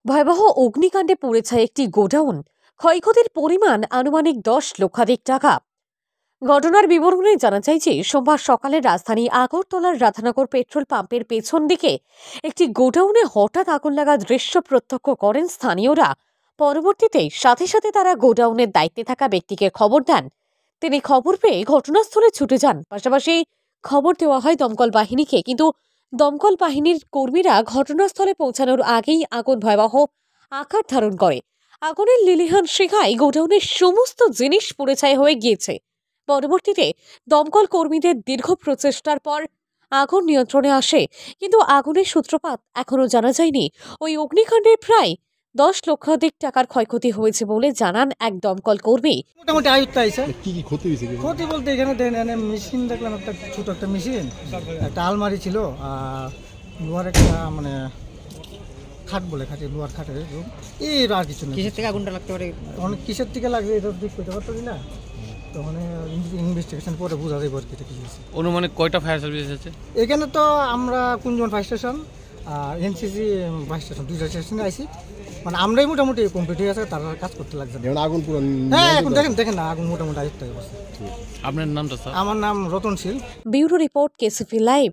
ভয়াবহ অগ্নিকাণ্ডে পুড়ে ছাই একটি গোডাউন। ক্ষয়ক্ষতির পরিমাণ আনুমানিক 10 লক্ষাধিক টাকা। ঘটনার বিবরণে জানা যায় যে সোমবার সকালে রাজধানী আগরতলার রাধানগর পেট্রোল পাম্পের পেছন দিকে একটি গোডাউনে হঠাৎ আগুন লাগার দৃশ্য প্রত্যক্ষ করেন স্থানীয়রা। পরবর্তীতে সাথে সাথে তারা গোডাউনের দায়িত্বে থাকা ব্যক্তিকে খবর দেন। তিনি খবর পেয়ে ঘটনাস্থলে ছুটে যান। পাশাপাশি খবর দেওয়া হয় দমকল বাহিনীকে, কিন্তু দমকল বাহিনীর কর্মীরা ঘটনাস্থলে পৌঁছানোর আগেই আগুন ভয়াবহ আকার ধারণ করে। আগুনের লেলিহান শিখায় গোডাউনের সমস্ত জিনিস পুড়ে ছাই হয়ে গিয়েছে। পরবর্তীতে দমকল কর্মীদের দীর্ঘ প্রচেষ্টার পর আগুন নিয়ন্ত্রণে আসে, কিন্তু আগুনের সূত্রপাত এখনো জানা যায়নি। ওই অগ্নিকাণ্ডে প্রায় 10 লক্ষাধিক টাকার ক্ষয়ক্ষতি হয়েছে বলে জানান এক দমকল কর্মী। মোটামুটি আয়ত্ত আইছে। কি কি ক্ষতি হয়েছে? ক্ষতি বলতে এখানে মেশিন দেখলাম, একটা ছোট একটা মেশিন, একটা আলমারি ছিল, আর লোহার একটা খাট বলে, খাটে লোহার খাটের এর আর কিছু না। কিসের থেকে আগুনটা লাগতে পারে? অনেক কিসের থেকে লাগবে এটা দিক করতে পারতাম না, তো মানে ইনভেস্টিগেশন পরে বোঝা যাবে আর কি এটা কি হয়েছে। অনুমানে কয়টা ফায়ার সার্ভিস আছে এখানে? তো আমরা কুঞ্জন ফায়ার স্টেশন আর এনসিসি ফায়ার স্টেশন, দুইটা স্টেশনে আইসি, মানে আমরাই মোটামুটি কমপ্লিট হয়ে আছে, তারা কাজ করতে লাগছে না। আগুন পুরো হ্যাঁ, এখন দেখেন না, আগুন মোটামুটি আয়ত্ত হয়ে গেছে। আপনার নামটা স্যার? আমার নাম Ratanshil. Bureau report, KCP live.